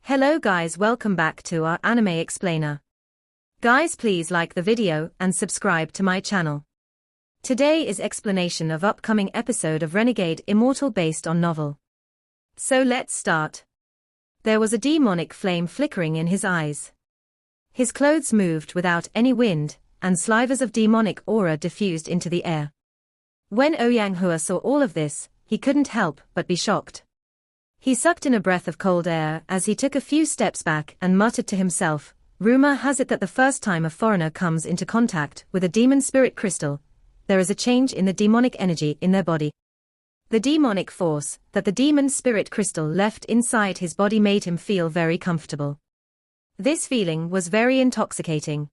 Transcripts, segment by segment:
Hello guys, welcome back to our anime explainer. Guys, please like the video and subscribe to my channel. Today is explanation of upcoming episode of Renegade Immortal based on novel. So let's start. There was a demonic flame flickering in his eyes. His clothes moved without any wind, and slivers of demonic aura diffused into the air. When Oyanghua saw all of this, he couldn't help but be shocked. He sucked in a breath of cold air as he took a few steps back and muttered to himself, "Rumor has it that the first time a foreigner comes into contact with a demon spirit crystal, there is a change in the demonic energy in their body." The demonic force that the demon spirit crystal left inside his body made him feel very comfortable. This feeling was very intoxicating.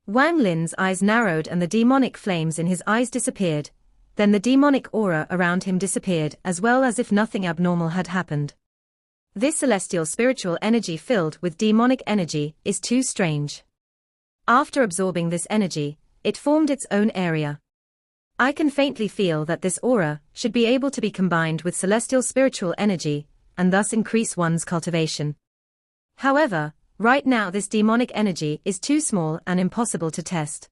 Wang Lin's eyes narrowed and the demonic flames in his eyes disappeared. Then the demonic aura around him disappeared as well, as if nothing abnormal had happened. This celestial spiritual energy filled with demonic energy is too strange. After absorbing this energy, it formed its own area. I can faintly feel that this aura should be able to be combined with celestial spiritual energy, and thus increase one's cultivation. However, right now this demonic energy is too small and impossible to test.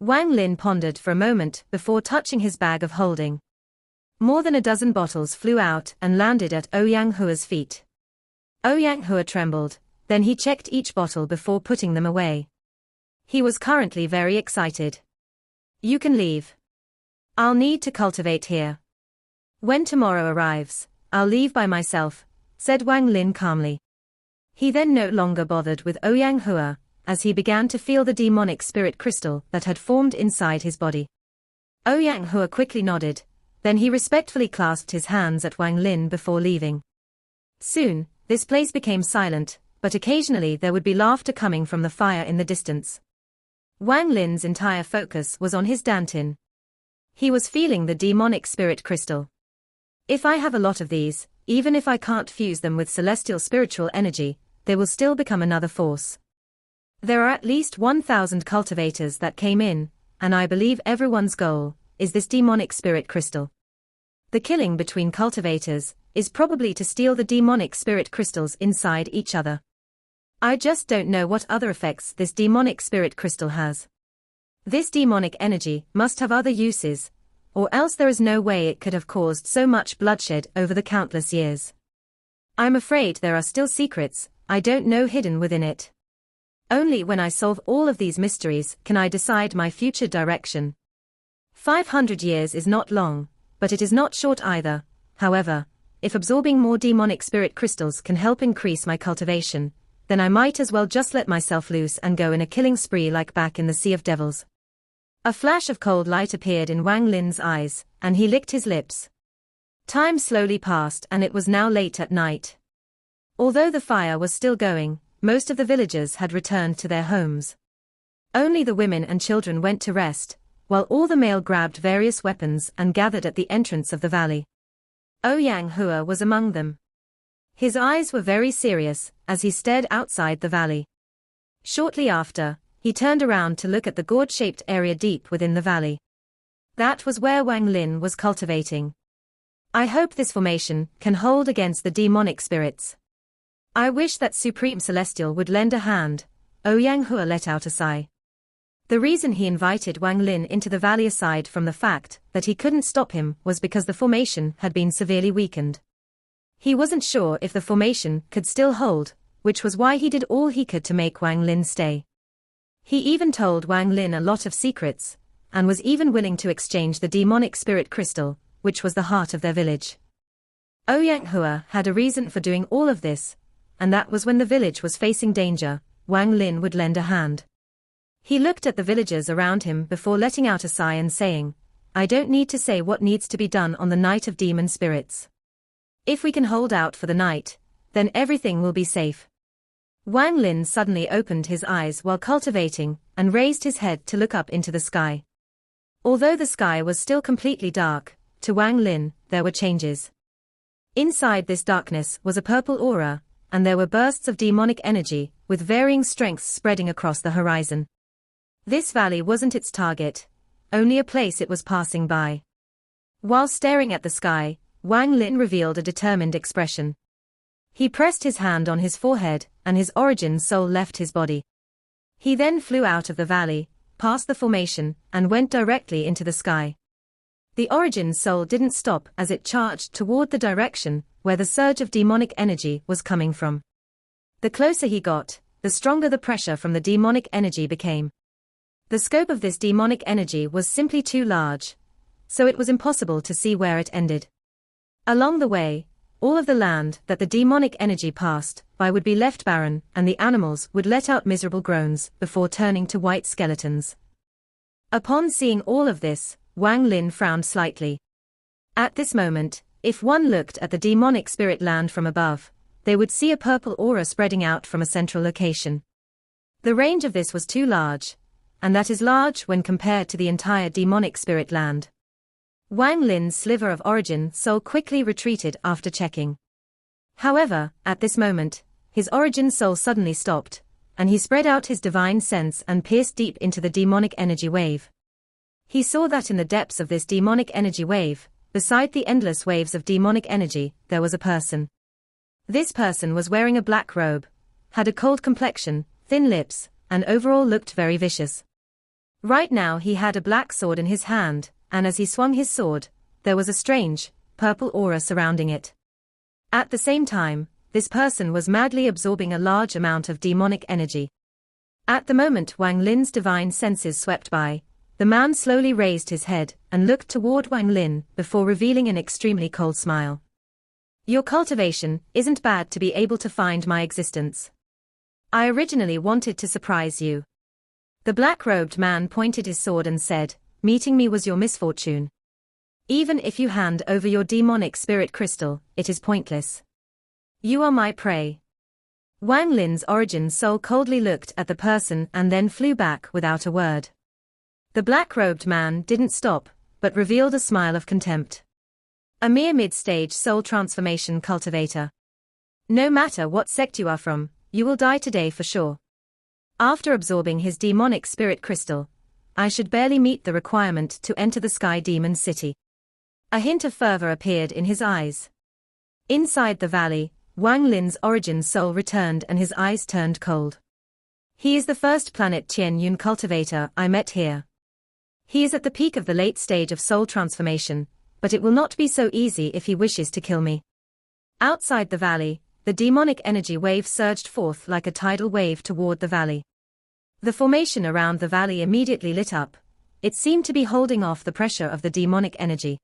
Wang Lin pondered for a moment before touching his bag of holding. More than a dozen bottles flew out and landed at Oyanghua's feet. Oyanghua trembled, then he checked each bottle before putting them away. He was currently very excited. "You can leave. I'll need to cultivate here. When tomorrow arrives, I'll leave by myself," said Wang Lin calmly. He then no longer bothered with Oyanghua, as he began to feel the demonic spirit crystal that had formed inside his body. Oyanghua quickly nodded, then he respectfully clasped his hands at Wang Lin before leaving. Soon, this place became silent, but occasionally there would be laughter coming from the fire in the distance. Wang Lin's entire focus was on his dantin. He was feeling the demonic spirit crystal. "If I have a lot of these, even if I can't fuse them with celestial spiritual energy, they will still become another force. There are at least 1,000 cultivators that came in, and I believe everyone's goal is this demonic spirit crystal. The killing between cultivators is probably to steal the demonic spirit crystals inside each other. I just don't know what other effects this demonic spirit crystal has. This demonic energy must have other uses, or else there is no way it could have caused so much bloodshed over the countless years. I'm afraid there are still secrets I don't know hidden within it. Only when I solve all of these mysteries can I decide my future direction. 500 years is not long, but it is not short either. However, if absorbing more demonic spirit crystals can help increase my cultivation, then I might as well just let myself loose and go in a killing spree like back in the Sea of Devils." A flash of cold light appeared in Wang Lin's eyes, and he licked his lips. Time slowly passed and it was now late at night. Although the fire was still going, most of the villagers had returned to their homes. Only the women and children went to rest, while all the male grabbed various weapons and gathered at the entrance of the valley. Oyanghua was among them. His eyes were very serious as he stared outside the valley. Shortly after, he turned around to look at the gourd-shaped area deep within the valley. That was where Wang Lin was cultivating. "I hope this formation can hold against the demonic spirits. I wish that Supreme Celestial would lend a hand." Oyanghua let out a sigh. The reason he invited Wang Lin into the valley, aside from the fact that he couldn't stop him, was because the formation had been severely weakened. He wasn't sure if the formation could still hold, which was why he did all he could to make Wang Lin stay. He even told Wang Lin a lot of secrets, and was even willing to exchange the demonic spirit crystal, which was the heart of their village. Oyanghua had a reason for doing all of this, and that was when the village was facing danger, Wang Lin would lend a hand. He looked at the villagers around him before letting out a sigh and saying, "I don't need to say what needs to be done on the night of demon spirits. If we can hold out for the night, then everything will be safe." Wang Lin suddenly opened his eyes while cultivating, and raised his head to look up into the sky. Although the sky was still completely dark, to Wang Lin, there were changes. Inside this darkness was a purple aura, and there were bursts of demonic energy, with varying strengths spreading across the horizon. This valley wasn't its target, only a place it was passing by. While staring at the sky, Wang Lin revealed a determined expression. He pressed his hand on his forehead, and his origin soul left his body. He then flew out of the valley, past the formation, and went directly into the sky. The origin soul didn't stop as it charged toward the direction where the surge of demonic energy was coming from. The closer he got, the stronger the pressure from the demonic energy became. The scope of this demonic energy was simply too large, so it was impossible to see where it ended. Along the way, all of the land that the demonic energy passed by would be left barren, and the animals would let out miserable groans before turning to white skeletons. Upon seeing all of this, Wang Lin frowned slightly. At this moment, if one looked at the demonic spirit land from above, they would see a purple aura spreading out from a central location. The range of this was too large, and that is large when compared to the entire demonic spirit land. Wang Lin's sliver of origin soul quickly retreated after checking. However, at this moment, his origin soul suddenly stopped, and he spread out his divine sense and pierced deep into the demonic energy wave. He saw that in the depths of this demonic energy wave, beside the endless waves of demonic energy, there was a person. This person was wearing a black robe, had a cold complexion, thin lips, and overall looked very vicious. Right now he had a black sword in his hand, and as he swung his sword, there was a strange, purple aura surrounding it. At the same time, this person was madly absorbing a large amount of demonic energy. At the moment Wang Lin's divine senses swept by, the man slowly raised his head and looked toward Wang Lin before revealing an extremely cold smile. Your cultivation isn't bad to be able to find my existence. I originally wanted to surprise you. The black-robed man pointed his sword and said, meeting me was your misfortune. Even if you hand over your demonic spirit crystal, it is pointless. You are my prey. Wang Lin's origin soul coldly looked at the person and then flew back without a word. The black-robed man didn't stop, but revealed a smile of contempt. A mere mid-stage soul transformation cultivator. No matter what sect you are from, you will die today for sure. After absorbing his demonic spirit crystal, I should barely meet the requirement to enter the Sky Demon City. A hint of fervor appeared in his eyes. Inside the valley, Wang Lin's origin soul returned and his eyes turned cold. He is the first planet Qian Yun cultivator I met here. He is at the peak of the late stage of soul transformation, but it will not be so easy if he wishes to kill me. Outside the valley, the demonic energy wave surged forth like a tidal wave toward the valley. The formation around the valley immediately lit up. It seemed to be holding off the pressure of the demonic energy.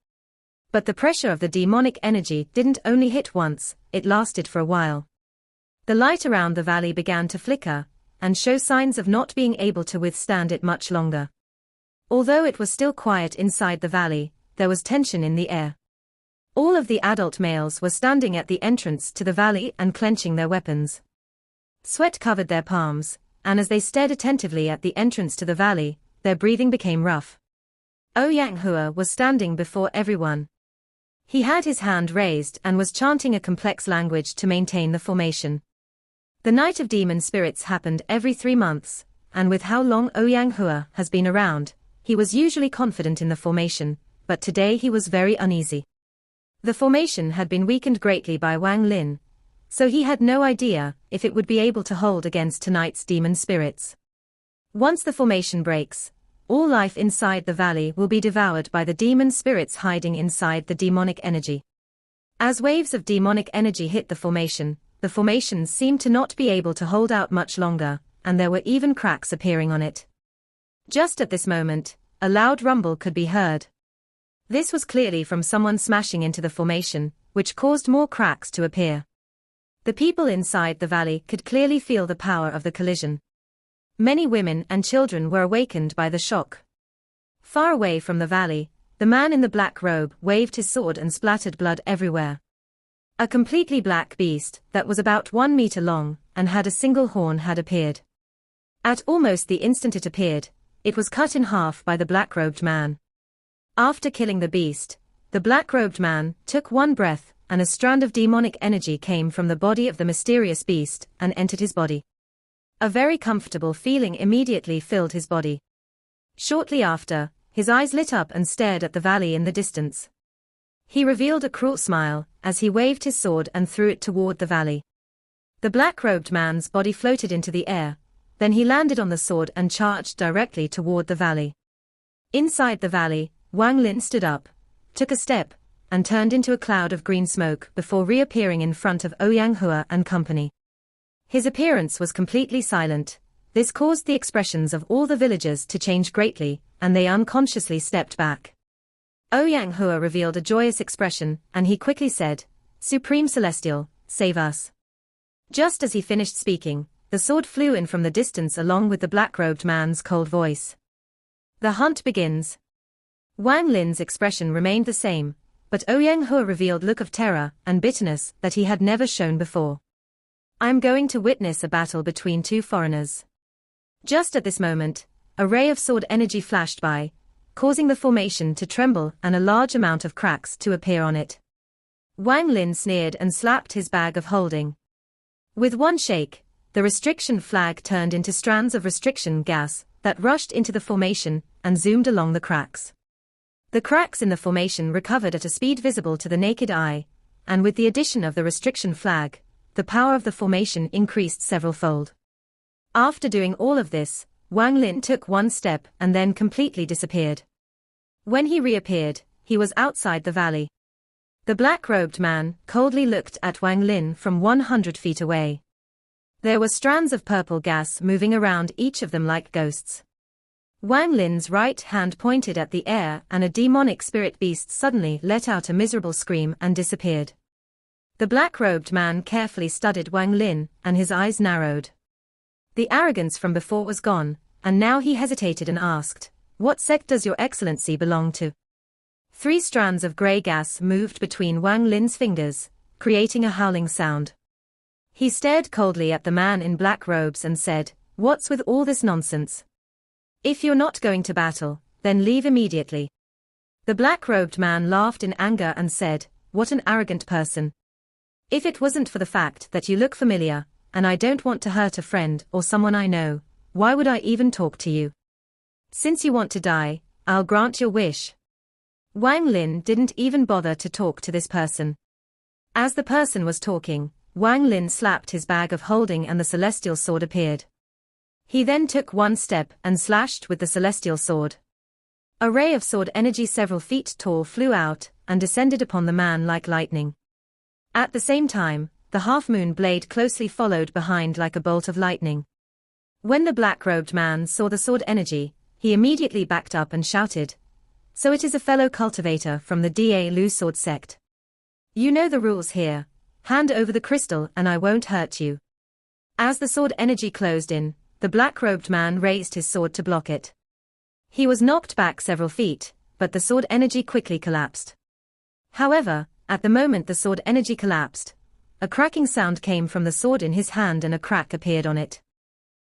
But the pressure of the demonic energy didn't only hit once, it lasted for a while. The light around the valley began to flicker, and show signs of not being able to withstand it much longer. Although it was still quiet inside the valley, there was tension in the air. All of the adult males were standing at the entrance to the valley and clenching their weapons. Sweat covered their palms, and as they stared attentively at the entrance to the valley, their breathing became rough. Ouyang Hua was standing before everyone. He had his hand raised and was chanting a complex language to maintain the formation. The Night of Demon Spirits happened every 3 months, and with how long Ouyang Hua has been around, he was usually confident in the formation, but today he was very uneasy. The formation had been weakened greatly by Wang Lin, so he had no idea if it would be able to hold against tonight's demon spirits. Once the formation breaks, all life inside the valley will be devoured by the demon spirits hiding inside the demonic energy. As waves of demonic energy hit the formation seemed to not be able to hold out much longer, and there were even cracks appearing on it. Just at this moment, a loud rumble could be heard. This was clearly from someone smashing into the formation, which caused more cracks to appear. The people inside the valley could clearly feel the power of the collision. Many women and children were awakened by the shock. Far away from the valley, the man in the black robe waved his sword and splattered blood everywhere. A completely black beast that was about 1 meter long and had a single horn had appeared. At almost the instant it appeared, it was cut in half by the black-robed man. After killing the beast, the black-robed man took one breath, and a strand of demonic energy came from the body of the mysterious beast and entered his body. A very comfortable feeling immediately filled his body. Shortly after, his eyes lit up and stared at the valley in the distance. He revealed a cruel smile as he waved his sword and threw it toward the valley. The black-robed man's body floated into the air, then he landed on the sword and charged directly toward the valley. Inside the valley, Wang Lin stood up, took a step, and turned into a cloud of green smoke before reappearing in front of Ouyang Hua and company. His appearance was completely silent. This caused the expressions of all the villagers to change greatly, and they unconsciously stepped back. Ouyang Hua revealed a joyous expression, and he quickly said, "Supreme Celestial, save us." Just as he finished speaking, the sword flew in from the distance along with the black-robed man's cold voice. The hunt begins. Wang Lin's expression remained the same, but Ouyang Hua revealed a look of terror and bitterness that he had never shown before. "I'm going to witness a battle between two foreigners." Just at this moment, a ray of sword energy flashed by, causing the formation to tremble and a large amount of cracks to appear on it. Wang Lin sneered and slapped his bag of holding. With one shake, the restriction flag turned into strands of restriction gas that rushed into the formation and zoomed along the cracks. The cracks in the formation recovered at a speed visible to the naked eye, and with the addition of the restriction flag, the power of the formation increased several-fold. After doing all of this, Wang Lin took one step and then completely disappeared. When he reappeared, he was outside the valley. The black-robed man coldly looked at Wang Lin from 100 feet away. There were strands of purple gas moving around each of them like ghosts. Wang Lin's right hand pointed at the air and a demonic spirit beast suddenly let out a miserable scream and disappeared. The black-robed man carefully studied Wang Lin, and his eyes narrowed. The arrogance from before was gone, and now he hesitated and asked, "What sect does your excellency belong to?" 3 strands of grey gas moved between Wang Lin's fingers, creating a howling sound. He stared coldly at the man in black robes and said, "What's with all this nonsense? If you're not going to battle, then leave immediately." The black-robed man laughed in anger and said, "What an arrogant person. If it wasn't for the fact that you look familiar, and I don't want to hurt a friend or someone I know, why would I even talk to you? Since you want to die, I'll grant your wish." Wang Lin didn't even bother to talk to this person. As the person was talking, Wang Lin slapped his bag of holding and the celestial sword appeared. He then took one step and slashed with the celestial sword. A ray of sword energy several feet tall flew out and descended upon the man like lightning. At the same time, the half-moon blade closely followed behind like a bolt of lightning. When the black-robed man saw the sword energy, he immediately backed up and shouted, "So it is a fellow cultivator from the Da Lu sword sect. You know the rules here. Hand over the crystal and I won't hurt you." As the sword energy closed in, the black-robed man raised his sword to block it. He was knocked back several feet, but the sword energy quickly collapsed. However, at the moment the sword energy collapsed, a cracking sound came from the sword in his hand and a crack appeared on it.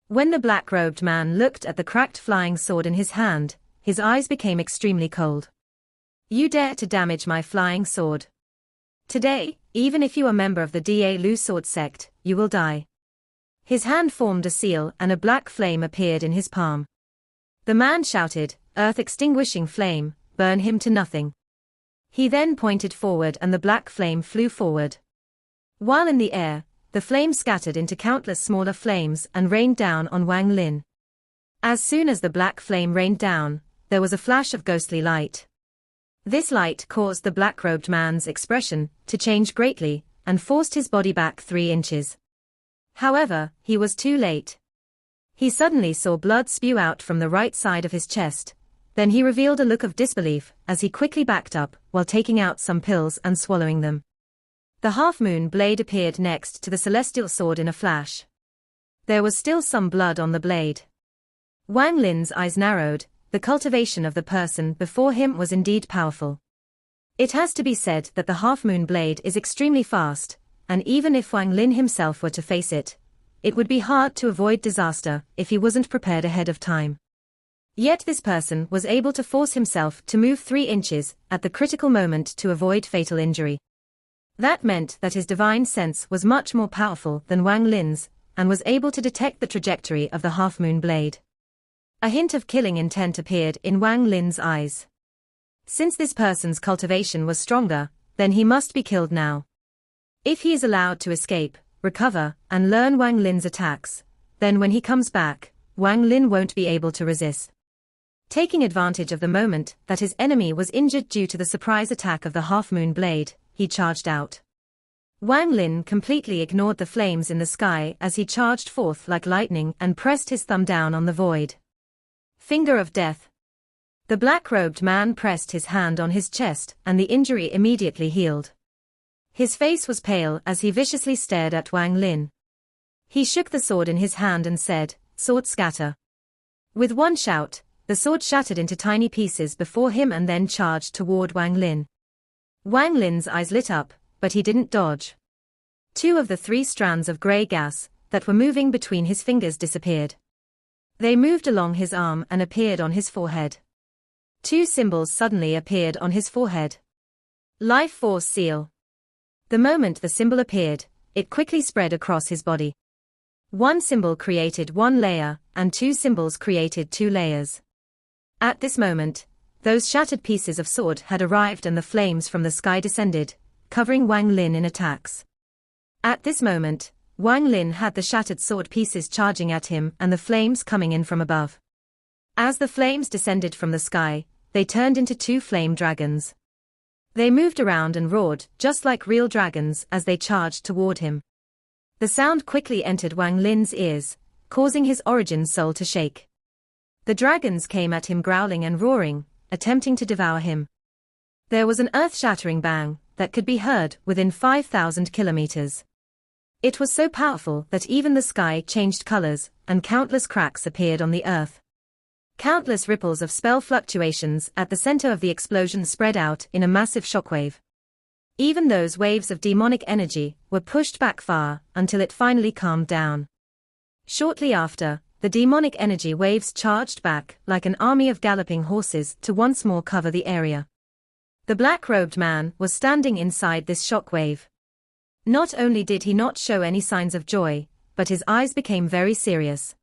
When the black-robed man looked at the cracked flying sword in his hand, his eyes became extremely cold. "You dare to damage my flying sword? Today, even if you are a member of the Da Lu sword sect, you will die." His hand formed a seal and a black flame appeared in his palm. The man shouted, "Earth-extinguishing flame, burn him to nothing." He then pointed forward and the black flame flew forward. While in the air, the flame scattered into countless smaller flames and rained down on Wang Lin. As soon as the black flame rained down, there was a flash of ghostly light. This light caused the black-robed man's expression to change greatly and forced his body back 3 inches. However, he was too late. He suddenly saw blood spew out from the right side of his chest. Then he revealed a look of disbelief as he quickly backed up while taking out some pills and swallowing them. The half-moon blade appeared next to the celestial sword in a flash. There was still some blood on the blade. Wang Lin's eyes narrowed. The cultivation of the person before him was indeed powerful. It has to be said that the half-moon blade is extremely fast, and even if Wang Lin himself were to face it, it would be hard to avoid disaster if he wasn't prepared ahead of time. Yet this person was able to force himself to move 3 inches at the critical moment to avoid fatal injury. That meant that his divine sense was much more powerful than Wang Lin's, and was able to detect the trajectory of the half-moon blade. A hint of killing intent appeared in Wang Lin's eyes. Since this person's cultivation was stronger, then he must be killed now. If he is allowed to escape, recover, and learn Wang Lin's attacks, then when he comes back, Wang Lin won't be able to resist. Taking advantage of the moment that his enemy was injured due to the surprise attack of the half-moon blade, he charged out. Wang Lin completely ignored the flames in the sky as he charged forth like lightning and pressed his thumb down on the void. Finger of death. The black-robed man pressed his hand on his chest and the injury immediately healed. His face was pale as he viciously stared at Wang Lin. He shook the sword in his hand and said, "Sword scatter." With one shout, the sword shattered into tiny pieces before him and then charged toward Wang Lin. Wang Lin's eyes lit up, but he didn't dodge. 2 of the 3 strands of grey gas that were moving between his fingers disappeared. They moved along his arm and appeared on his forehead. 2 symbols suddenly appeared on his forehead. Life Force Seal. The moment the symbol appeared, it quickly spread across his body. 1 symbol created 1 layer, and 2 symbols created 2 layers. At this moment, those shattered pieces of sword had arrived and the flames from the sky descended, covering Wang Lin in attacks. At this moment, Wang Lin had the shattered sword pieces charging at him and the flames coming in from above. As the flames descended from the sky, they turned into 2 flame dragons. They moved around and roared just like real dragons as they charged toward him. The sound quickly entered Wang Lin's ears, causing his origin soul to shake. The dragons came at him growling and roaring, attempting to devour him. There was an earth-shattering bang that could be heard within 5,000 kilometers. It was so powerful that even the sky changed colors, and countless cracks appeared on the earth. Countless ripples of spell fluctuations at the center of the explosion spread out in a massive shockwave. Even those waves of demonic energy were pushed back far until it finally calmed down. Shortly after, the demonic energy waves charged back like an army of galloping horses to once more cover the area. The black-robed man was standing inside this shockwave. Not only did he not show any signs of joy, but his eyes became very serious.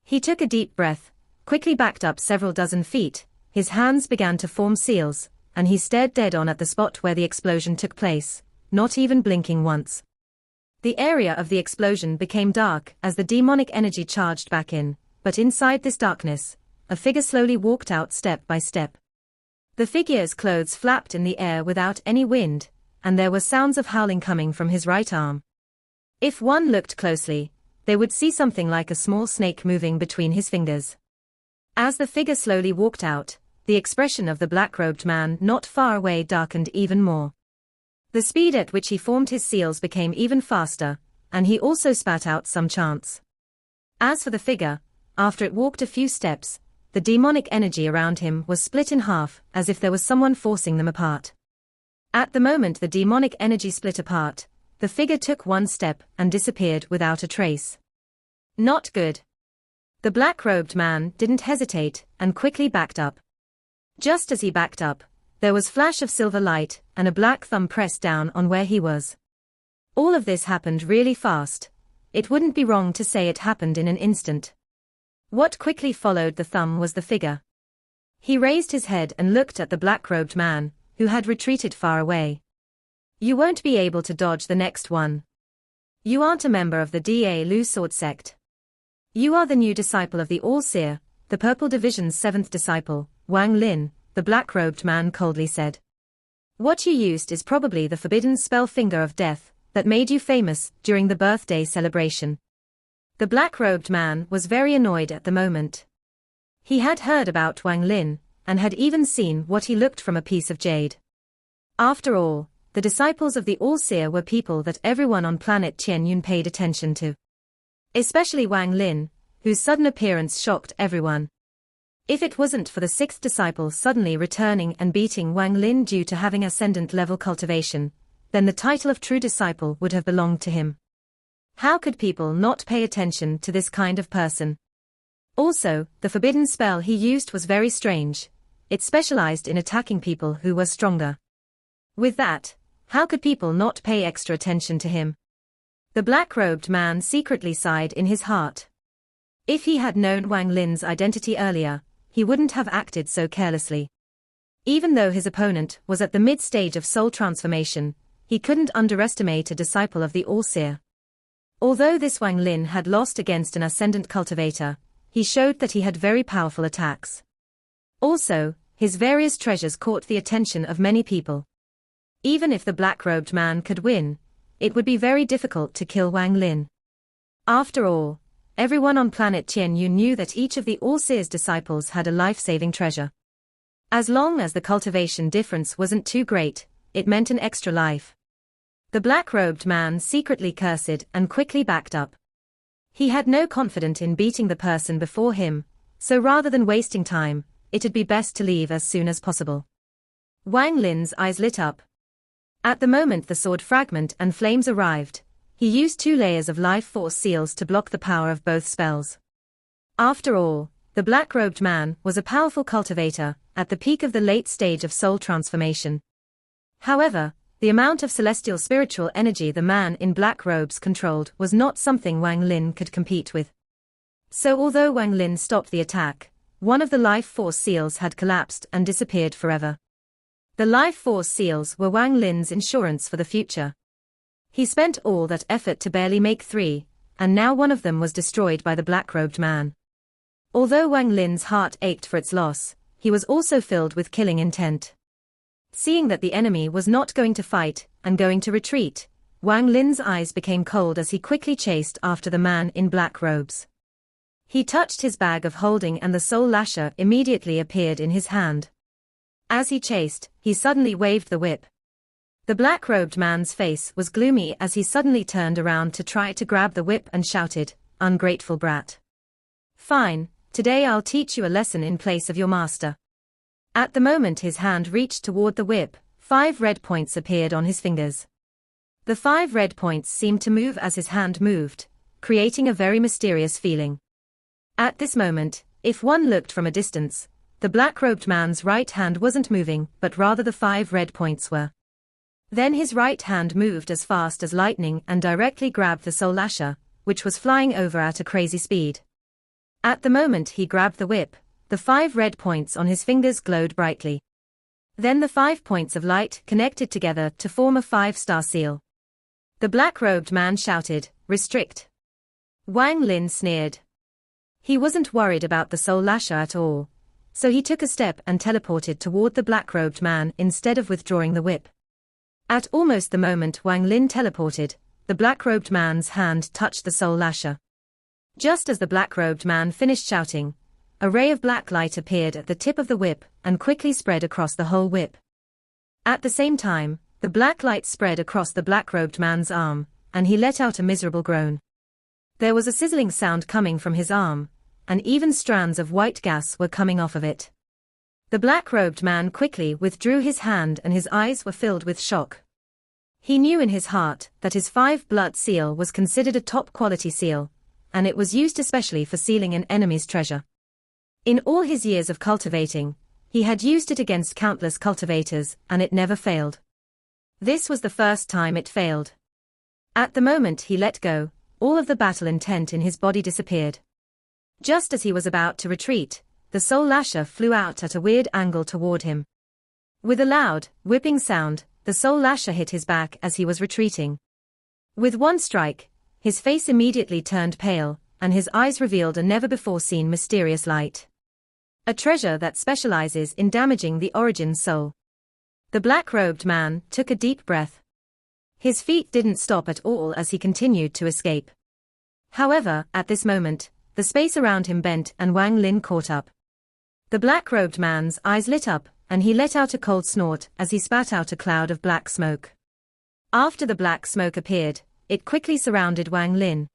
He took a deep breath, quickly backed up several dozen feet, his hands began to form seals, and he stared dead on at the spot where the explosion took place, not even blinking once. The area of the explosion became dark as the demonic energy charged back in, but inside this darkness, a figure slowly walked out step by step. The figure's clothes flapped in the air without any wind, and there were sounds of howling coming from his right arm. If one looked closely, they would see something like a small snake moving between his fingers. As the figure slowly walked out, the expression of the black-robed man not far away darkened even more. The speed at which he formed his seals became even faster, and he also spat out some chants. As for the figure, after it walked a few steps, the demonic energy around him was split in half as if there was someone forcing them apart. At the moment the demonic energy split apart, the figure took 1 step and disappeared without a trace. Not good. The black-robed man didn't hesitate and quickly backed up. Just as he backed up, there was flash of silver light and a black thumb pressed down on where he was. All of this happened really fast. It wouldn't be wrong to say it happened in an instant. What quickly followed the thumb was the figure. He raised his head and looked at the black-robed man, who had retreated far away. You won't be able to dodge the next one. You aren't a member of the Da Lu Sword Sect. You are the new disciple of the All-Seer, the Purple Division's 7th disciple, Wang Lin, the black-robed man coldly said. What you used is probably the forbidden spell Finger of Death that made you famous during the birthday celebration. The black-robed man was very annoyed at the moment. He had heard about Wang Lin, and had even seen what he looked from a piece of jade. After all, the disciples of the All-Seer were people that everyone on planet Tianyun paid attention to. Especially Wang Lin, whose sudden appearance shocked everyone. If it wasn't for the 6th disciple suddenly returning and beating Wang Lin due to having ascendant-level cultivation, then the title of true disciple would have belonged to him. How could people not pay attention to this kind of person? Also, the forbidden spell he used was very strange. It specialized in attacking people who were stronger. With that, how could people not pay extra attention to him? The black-robed man secretly sighed in his heart. If he had known Wang Lin's identity earlier, he wouldn't have acted so carelessly. Even though his opponent was at the mid-stage of soul transformation, he couldn't underestimate a disciple of the All-Seer. Although this Wang Lin had lost against an ascendant cultivator, he showed that he had very powerful attacks. Also, his various treasures caught the attention of many people. Even if the black-robed man could win, it would be very difficult to kill Wang Lin. After all, everyone on planet Tianyu knew that each of the All-Seer's disciples had a life-saving treasure. As long as the cultivation difference wasn't too great, it meant an extra life. The black-robed man secretly cursed and quickly backed up. He had no confidence in beating the person before him, so rather than wasting time, it'd be best to leave as soon as possible. Wang Lin's eyes lit up. At the moment the sword fragment and flames arrived, he used 2 layers of life force seals to block the power of both spells. After all, the black-robed man was a powerful cultivator, at the peak of the late stage of soul transformation. However, the amount of celestial spiritual energy the man in black robes controlled was not something Wang Lin could compete with. So although Wang Lin stopped the attack, one of the life force seals had collapsed and disappeared forever. The life force seals were Wang Lin's insurance for the future. He spent all that effort to barely make 3, and now one of them was destroyed by the black-robed man. Although Wang Lin's heart ached for its loss, he was also filled with killing intent. Seeing that the enemy was not going to fight, and going to retreat, Wang Lin's eyes became cold as he quickly chased after the man in black robes. He touched his bag of holding and the soul lasher immediately appeared in his hand. As he chased, he suddenly waved the whip. The black-robed man's face was gloomy as he suddenly turned around to try to grab the whip and shouted, "Ungrateful brat. Fine, today I'll teach you a lesson in place of your master." At the moment his hand reached toward the whip, 5 red points appeared on his fingers. The 5 red points seemed to move as his hand moved, creating a very mysterious feeling. At this moment, if one looked from a distance, the black-robed man's right hand wasn't moving, but rather the 5 red points were. Then his right hand moved as fast as lightning and directly grabbed the soul lasher, which was flying over at a crazy speed. At the moment he grabbed the whip, the 5 red points on his fingers glowed brightly. Then the 5 points of light connected together to form a 5-star seal. The black-robed man shouted, "Restrict." Wang Lin sneered. He wasn't worried about the soul lasher at all, so he took a step and teleported toward the black-robed man instead of withdrawing the whip. At almost the moment Wang Lin teleported, the black-robed man's hand touched the soul lasher. Just as the black-robed man finished shouting, a ray of black light appeared at the tip of the whip and quickly spread across the whole whip. At the same time, the black light spread across the black-robed man's arm, and he let out a miserable groan. There was a sizzling sound coming from his arm, and even strands of white gas were coming off of it. The black-robed man quickly withdrew his hand and his eyes were filled with shock. He knew in his heart that his 5-blood seal was considered a top-quality seal, and it was used especially for sealing an enemy's treasure. In all his years of cultivating, he had used it against countless cultivators, and it never failed. This was the first time it failed. At the moment he let go, all of the battle intent in his body disappeared. Just as he was about to retreat, the soul lasher flew out at a weird angle toward him. With a loud, whipping sound, the soul lasher hit his back as he was retreating. With one strike, his face immediately turned pale, and his eyes revealed a never-before-seen mysterious light. A treasure that specializes in damaging the origin soul. The black-robed man took a deep breath. His feet didn't stop at all as he continued to escape. However, at this moment, the space around him bent and Wang Lin caught up. The black-robed man's eyes lit up, and he let out a cold snort as he spat out a cloud of black smoke. After the black smoke appeared, it quickly surrounded Wang Lin.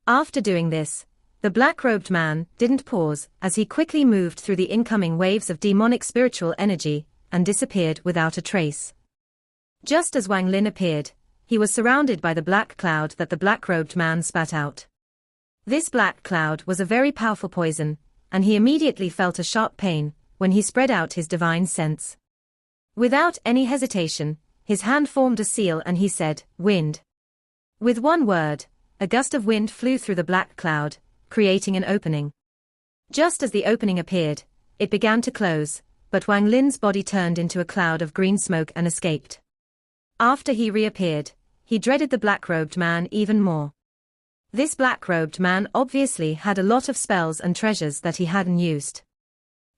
After doing this, the black-robed man didn't pause as he quickly moved through the incoming waves of demonic spiritual energy and disappeared without a trace. Just as Wang Lin appeared, he was surrounded by the black cloud that the black-robed man spat out. This black cloud was a very powerful poison, and he immediately felt a sharp pain when he spread out his divine sense. Without any hesitation, his hand formed a seal and he said, "Wind." With one word, a gust of wind flew through the black cloud, creating an opening. Just as the opening appeared, it began to close, but Wang Lin's body turned into a cloud of green smoke and escaped. After he reappeared, he dreaded the black-robed man even more. This black-robed man obviously had a lot of spells and treasures that he hadn't used.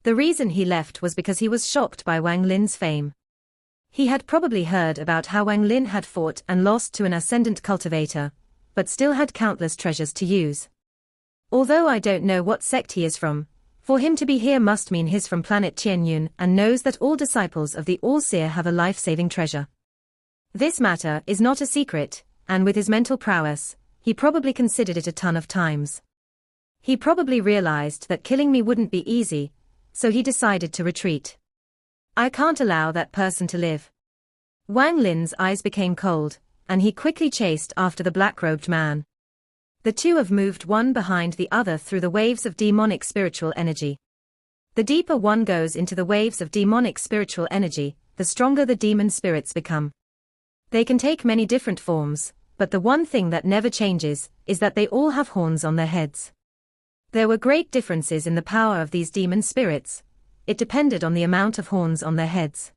The reason he left was because he was shocked by Wang Lin's fame. He had probably heard about how Wang Lin had fought and lost to an ascendant cultivator, but still had countless treasures to use. Although I don't know what sect he is from, for him to be here must mean he's from planet Qianyun and knows that all disciples of the All-Seer have a life-saving treasure. This matter is not a secret, and with his mental prowess, he probably considered it a ton of times. He probably realized that killing me wouldn't be easy, so he decided to retreat. I can't allow that person to live. Wang Lin's eyes became cold, and he quickly chased after the black-robed man. The two have moved one behind the other through the waves of demonic spiritual energy. The deeper one goes into the waves of demonic spiritual energy, the stronger the demon spirits become. They can take many different forms, but the one thing that never changes is that they all have horns on their heads. There were great differences in the power of these demon spirits. It depended on the amount of horns on their heads.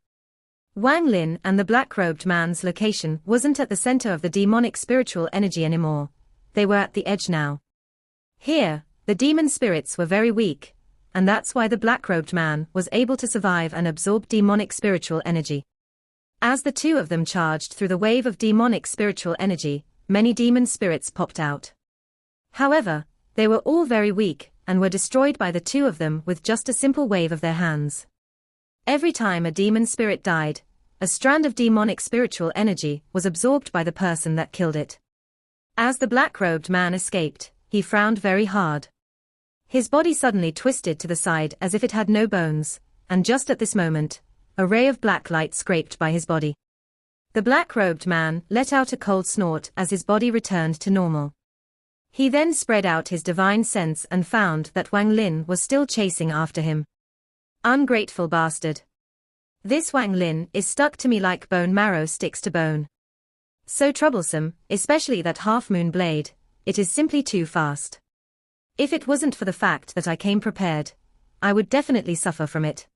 Wang Lin and the black-robed man's location wasn't at the center of the demonic spiritual energy anymore. They were at the edge now. Here, the demon spirits were very weak, and that's why the black-robed man was able to survive and absorb demonic spiritual energy. As the two of them charged through the wave of demonic spiritual energy, many demon spirits popped out. However, they were all very weak, and were destroyed by the two of them with just a simple wave of their hands. Every time a demon spirit died, a strand of demonic spiritual energy was absorbed by the person that killed it. As the black-robed man escaped, he frowned very hard. His body suddenly twisted to the side as if it had no bones, and just at this moment, a ray of black light scraped by his body. The black-robed man let out a cold snort as his body returned to normal. He then spread out his divine sense and found that Wang Lin was still chasing after him. Ungrateful bastard. This Wang Lin is stuck to me like bone marrow sticks to bone. So troublesome, especially that half-moon blade, it is simply too fast. If it wasn't for the fact that I came prepared, I would definitely suffer from it.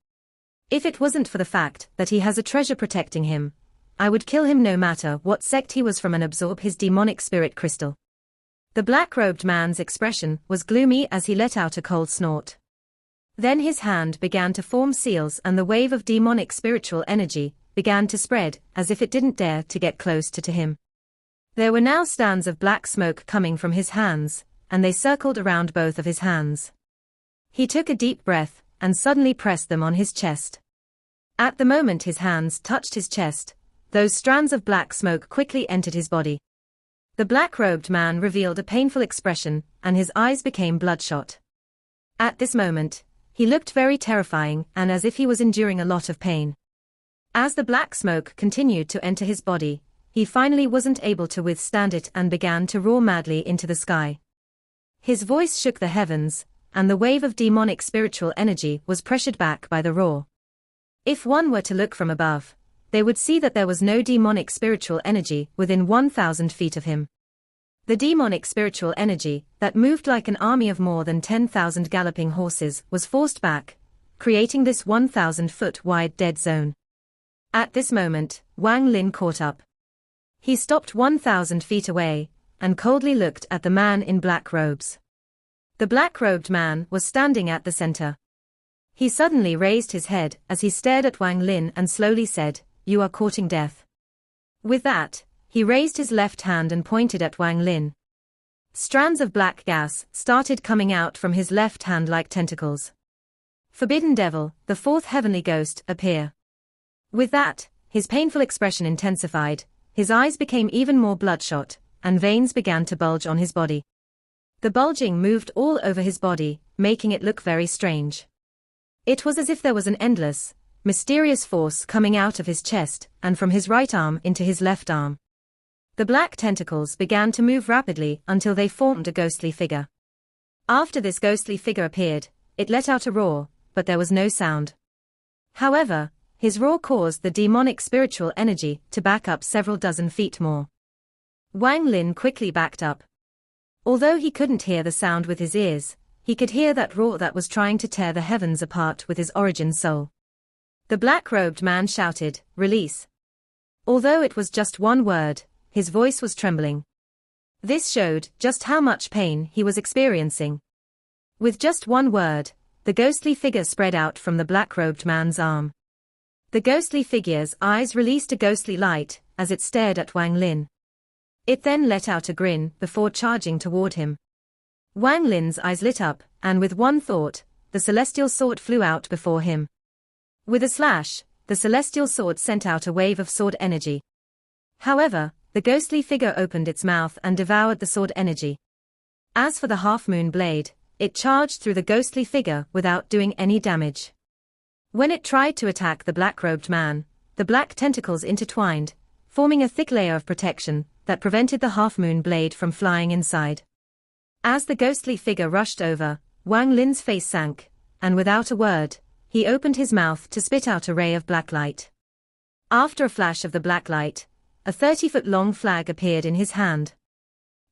If it wasn't for the fact that he has a treasure protecting him, I would kill him no matter what sect he was from and absorb his demonic spirit crystal. The black-robed man's expression was gloomy as he let out a cold snort. Then his hand began to form seals and the wave of demonic spiritual energy began to spread as if it didn't dare to get close to him. There were now stands of black smoke coming from his hands, and they circled around both of his hands. He took a deep breath and suddenly pressed them on his chest. At the moment his hands touched his chest, those strands of black smoke quickly entered his body. The black-robed man revealed a painful expression, and his eyes became bloodshot. At this moment, he looked very terrifying and as if he was enduring a lot of pain. As the black smoke continued to enter his body, he finally wasn't able to withstand it and began to roar madly into the sky. His voice shook the heavens, and the wave of demonic spiritual energy was pressured back by the roar. If one were to look from above, they would see that there was no demonic spiritual energy within 1,000 feet of him. The demonic spiritual energy, that moved like an army of more than 10,000 galloping horses, was forced back, creating this 1,000-foot wide dead zone. At this moment, Wang Lin caught up. He stopped 1,000 feet away, and coldly looked at the man in black robes. The black-robed man was standing at the center. He suddenly raised his head as he stared at Wang Lin and slowly said, "You are courting death." With that, he raised his left hand and pointed at Wang Lin. Strands of black gas started coming out from his left hand like tentacles. Forbidden Devil, the fourth heavenly ghost, appear. With that, his painful expression intensified, his eyes became even more bloodshot, and veins began to bulge on his body. The bulging moved all over his body, making it look very strange. It was as if there was an endless, mysterious force coming out of his chest and from his right arm into his left arm. The black tentacles began to move rapidly until they formed a ghostly figure. After this ghostly figure appeared, it let out a roar, but there was no sound. However, his roar caused the demonic spiritual energy to back up several dozen feet more. Wang Lin quickly backed up. Although he couldn't hear the sound with his ears, he could hear that roar that was trying to tear the heavens apart with his origin soul. The black-robed man shouted, "Release." Although it was just one word, his voice was trembling. This showed just how much pain he was experiencing. With just one word, the ghostly figure spread out from the black-robed man's arm. The ghostly figure's eyes released a ghostly light as it stared at Wang Lin. It then let out a grin before charging toward him. Wang Lin's eyes lit up, and with one thought, the celestial sword flew out before him. With a slash, the celestial sword sent out a wave of sword energy. However, the ghostly figure opened its mouth and devoured the sword energy. As for the half-moon blade, it charged through the ghostly figure without doing any damage. When it tried to attack the black-robed man, the black tentacles intertwined, forming a thick layer of protection that prevented the half-moon blade from flying inside. As the ghostly figure rushed over, Wang Lin's face sank, and without a word, he opened his mouth to spit out a ray of black light. After a flash of the black light, a 30-foot-long flag appeared in his hand.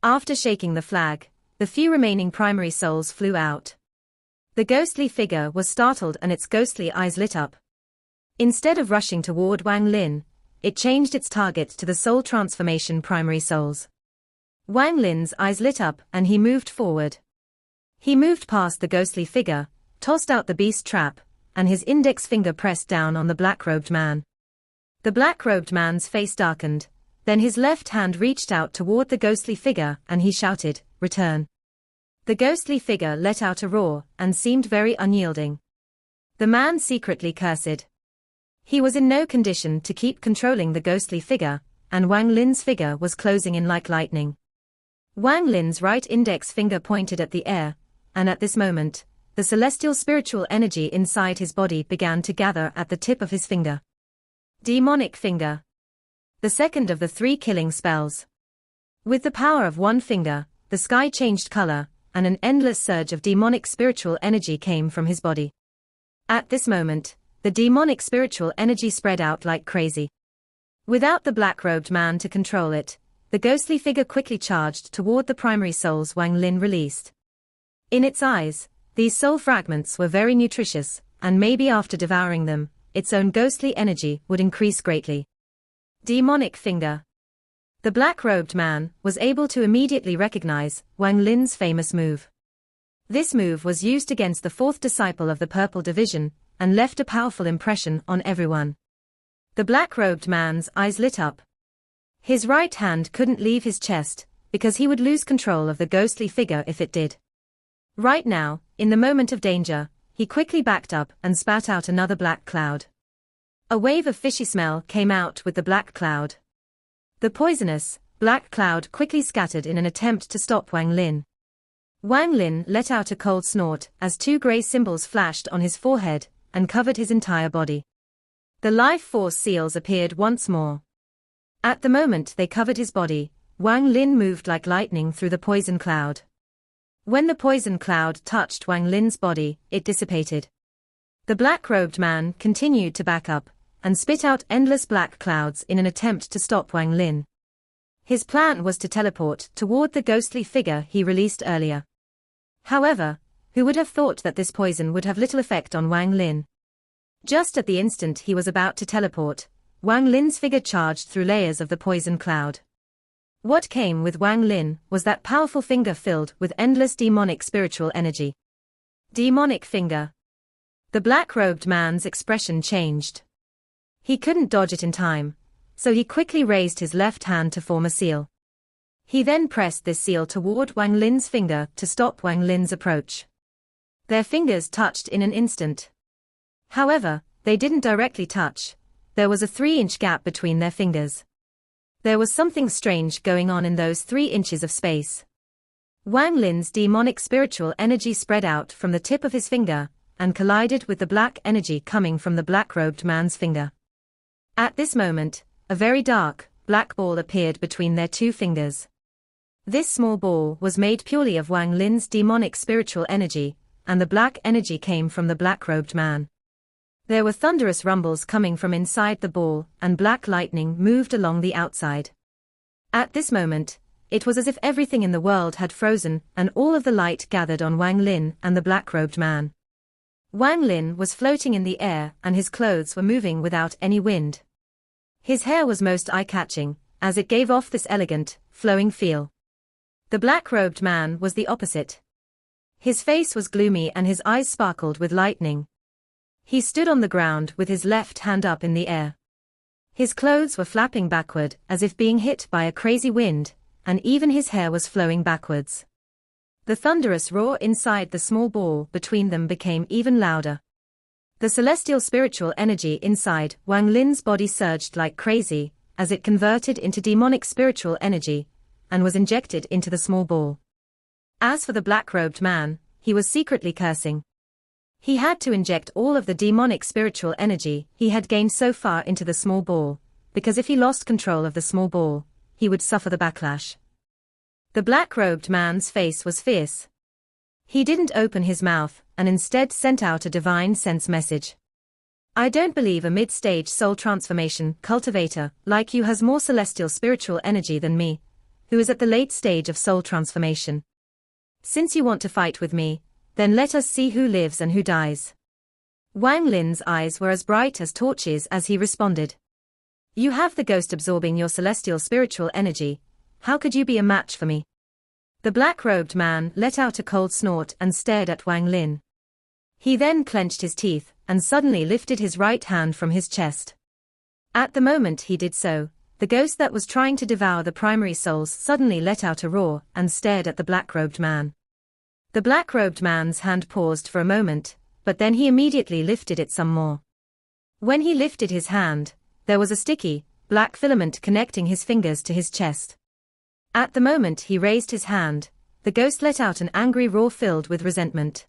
After shaking the flag, the few remaining primary souls flew out. The ghostly figure was startled and its ghostly eyes lit up. Instead of rushing toward Wang Lin, it changed its target to the soul transformation primary souls. Wang Lin's eyes lit up and he moved forward. He moved past the ghostly figure, tossed out the beast trap, and his index finger pressed down on the black-robed man. The black-robed man's face darkened, then his left hand reached out toward the ghostly figure and he shouted, "Return." The ghostly figure let out a roar and seemed very unyielding. The man secretly cursed. He was in no condition to keep controlling the ghostly figure, and Wang Lin's figure was closing in like lightning. Wang Lin's right index finger pointed at the air, and at this moment, the celestial spiritual energy inside his body began to gather at the tip of his finger. Demonic Finger. The second of the 3 killing spells. With the power of one finger, the sky changed color, and an endless surge of demonic spiritual energy came from his body. At this moment, the demonic spiritual energy spread out like crazy. Without the black-robed man to control it, the ghostly figure quickly charged toward the primary souls Wang Lin released. In its eyes, these soul fragments were very nutritious, and maybe after devouring them, its own ghostly energy would increase greatly. Demonic Finger. The black-robed man was able to immediately recognize Wang Lin's famous move. This move was used against the 4th disciple of the Purple Division, and left a powerful impression on everyone. The black-robed man's eyes lit up. His right hand couldn't leave his chest, because he would lose control of the ghostly figure if it did. Right now, in the moment of danger, he quickly backed up and spat out another black cloud. A wave of fishy smell came out with the black cloud. The poisonous, black cloud quickly scattered in an attempt to stop Wang Lin. Wang Lin let out a cold snort as 2 gray symbols flashed on his forehead and covered his entire body. The life force seals appeared once more. At the moment they covered his body, Wang Lin moved like lightning through the poison cloud. When the poison cloud touched Wang Lin's body, it dissipated. The black-robed man continued to back up, and spit out endless black clouds in an attempt to stop Wang Lin. His plan was to teleport toward the ghostly figure he released earlier. However, who would have thought that this poison would have little effect on Wang Lin? Just at the instant he was about to teleport, Wang Lin's figure charged through layers of the poison cloud. What came with Wang Lin was that powerful finger filled with endless demonic spiritual energy. Demonic Finger. The black-robed man's expression changed. He couldn't dodge it in time, so he quickly raised his left hand to form a seal. He then pressed this seal toward Wang Lin's finger to stop Wang Lin's approach. Their fingers touched in an instant. However, they didn't directly touch. There was a 3-inch gap between their fingers. There was something strange going on in those 3 inches of space. Wang Lin's demonic spiritual energy spread out from the tip of his finger, and collided with the black energy coming from the black-robed man's finger. At this moment, a very dark, black ball appeared between their 2 fingers. This small ball was made purely of Wang Lin's demonic spiritual energy, and the black energy came from the black-robed man. There were thunderous rumbles coming from inside the ball, and black lightning moved along the outside. At this moment, it was as if everything in the world had frozen, and all of the light gathered on Wang Lin and the black-robed man. Wang Lin was floating in the air and his clothes were moving without any wind. His hair was most eye-catching, as it gave off this elegant, flowing feel. The black-robed man was the opposite. His face was gloomy and his eyes sparkled with lightning. He stood on the ground with his left hand up in the air. His clothes were flapping backward as if being hit by a crazy wind, and even his hair was flowing backwards. The thunderous roar inside the small ball between them became even louder. The celestial spiritual energy inside Wang Lin's body surged like crazy, as it converted into demonic spiritual energy, and was injected into the small ball. As for the black-robed man, he was secretly cursing. He had to inject all of the demonic spiritual energy he had gained so far into the small ball, because if he lost control of the small ball, he would suffer the backlash. The black-robed man's face was fierce. He didn't open his mouth, and instead sent out a divine sense message. I don't believe a mid-stage soul transformation cultivator like you has more celestial spiritual energy than me, who is at the late stage of soul transformation. Since you want to fight with me, then let us see who lives and who dies. Wang Lin's eyes were as bright as torches as he responded. You have the ghost absorbing your celestial spiritual energy. How could you be a match for me? The black-robed man let out a cold snort and stared at Wang Lin. He then clenched his teeth and suddenly lifted his right hand from his chest. At the moment he did so, the ghost that was trying to devour the primary souls suddenly let out a roar and stared at the black-robed man. The black-robed man's hand paused for a moment, but then he immediately lifted it some more. When he lifted his hand, there was a sticky, black filament connecting his fingers to his chest. At the moment he raised his hand, the ghost let out an angry roar filled with resentment.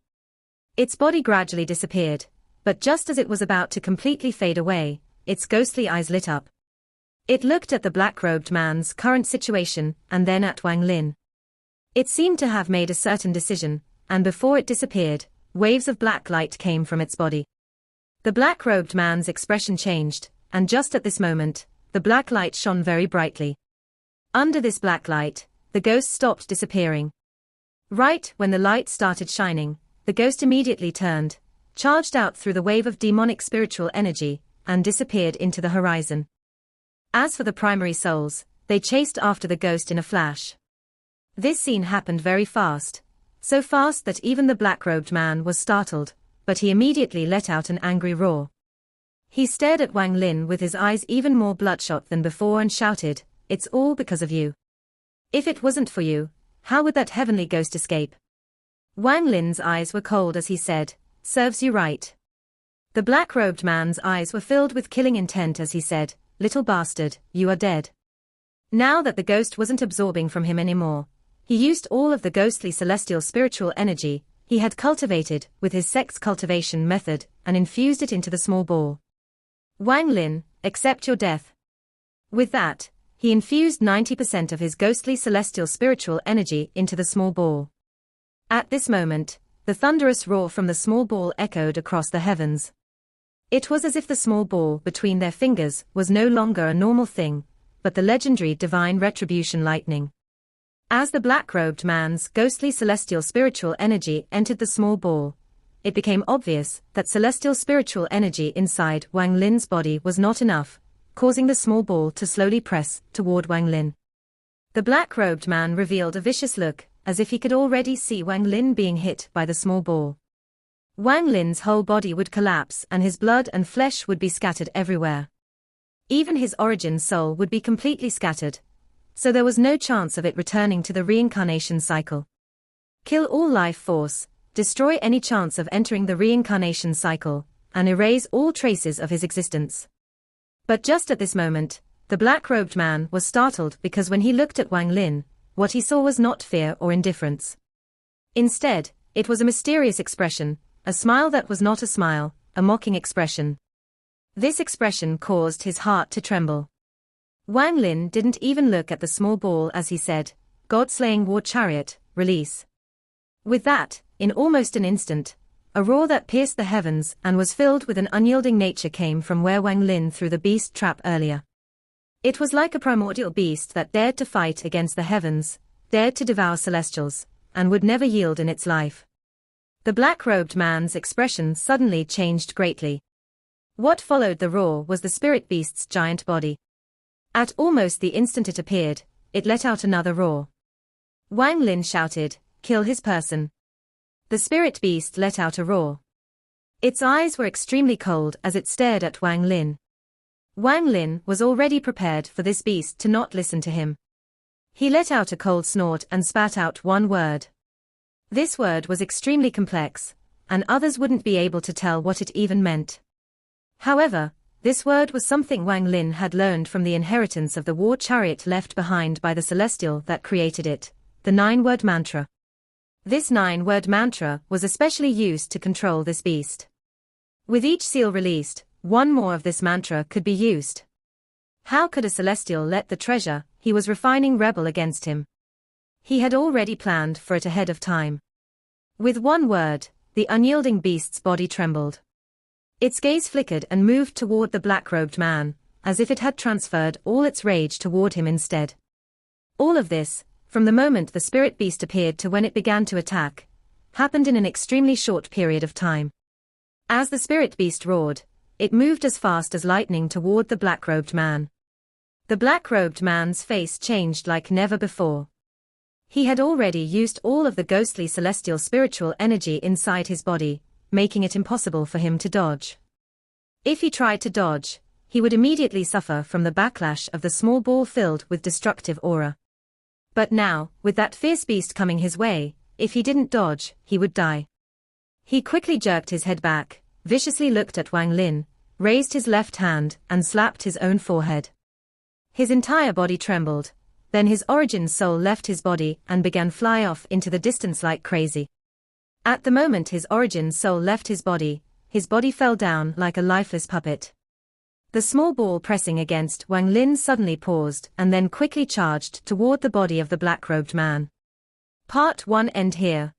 Its body gradually disappeared, but just as it was about to completely fade away, its ghostly eyes lit up. It looked at the black-robed man's current situation and then at Wang Lin. It seemed to have made a certain decision, and before it disappeared, waves of black light came from its body. The black-robed man's expression changed, and just at this moment, the black light shone very brightly. Under this black light, the ghost stopped disappearing. Right when the light started shining, the ghost immediately turned, charged out through the wave of demonic spiritual energy, and disappeared into the horizon. As for the primary souls, they chased after the ghost in a flash. This scene happened very fast, so fast that even the black-robed man was startled, but he immediately let out an angry roar. He stared at Wang Lin with his eyes even more bloodshot than before and shouted, "It's all because of you. If it wasn't for you, how would that heavenly ghost escape?" Wang Lin's eyes were cold as he said, "Serves you right." The black-robed man's eyes were filled with killing intent as he said, "Little bastard, you are dead." Now that the ghost wasn't absorbing from him anymore, he used all of the ghostly celestial spiritual energy he had cultivated with his sex cultivation method and infused it into the small ball. Wang Lin, accept your death. With that, he infused 90% of his ghostly celestial spiritual energy into the small ball. At this moment, the thunderous roar from the small ball echoed across the heavens. It was as if the small ball between their fingers was no longer a normal thing, but the legendary divine retribution lightning. As the black-robed man's ghostly celestial spiritual energy entered the small ball, it became obvious that celestial spiritual energy inside Wang Lin's body was not enough, causing the small ball to slowly press toward Wang Lin. The black-robed man revealed a vicious look, as if he could already see Wang Lin being hit by the small ball. Wang Lin's whole body would collapse and his blood and flesh would be scattered everywhere. Even his origin soul would be completely scattered, so there was no chance of it returning to the reincarnation cycle. Kill all life force, destroy any chance of entering the reincarnation cycle, and erase all traces of his existence. But just at this moment, the black-robed man was startled because when he looked at Wang Lin, what he saw was not fear or indifference. Instead, it was a mysterious expression, a smile that was not a smile, a mocking expression. This expression caused his heart to tremble. Wang Lin didn't even look at the small ball as he said, "God-slaying war chariot, release." With that, in almost an instant, a roar that pierced the heavens and was filled with an unyielding nature came from where Wang Lin threw the beast trap earlier. It was like a primordial beast that dared to fight against the heavens, dared to devour celestials, and would never yield in its life. The black-robed man's expression suddenly changed greatly. What followed the roar was the spirit beast's giant body. At almost the instant it appeared, it let out another roar. Wang Lin shouted, "Kill his person." The spirit beast let out a roar. Its eyes were extremely cold as it stared at Wang Lin. Wang Lin was already prepared for this beast to not listen to him. He let out a cold snort and spat out one word. This word was extremely complex, and others wouldn't be able to tell what it even meant. However, this word was something Wang Lin had learned from the inheritance of the war chariot left behind by the celestial that created it, the 9-word mantra. This 9-word mantra was especially used to control this beast. With each seal released, one more of this mantra could be used. How could a celestial let the treasure he was refining rebel against him? He had already planned for it ahead of time. With one word, the unyielding beast's body trembled. Its gaze flickered and moved toward the black-robed man, as if it had transferred all its rage toward him instead. All of this, from the moment the spirit beast appeared to when it began to attack, happened in an extremely short period of time. As the spirit beast roared, it moved as fast as lightning toward the black-robed man. The black-robed man's face changed like never before. He had already used all of the ghostly celestial spiritual energy inside his body, making it impossible for him to dodge. If he tried to dodge, he would immediately suffer from the backlash of the small ball filled with destructive aura. But now, with that fierce beast coming his way, if he didn't dodge, he would die. He quickly jerked his head back, viciously looked at Wang Lin, raised his left hand and slapped his own forehead. His entire body trembled. Then his origin soul left his body and began fly off into the distance like crazy. At the moment his origin soul left his body fell down like a lifeless puppet. The small ball pressing against Wang Lin suddenly paused and then quickly charged toward the body of the black-robed man. Part 1 end here.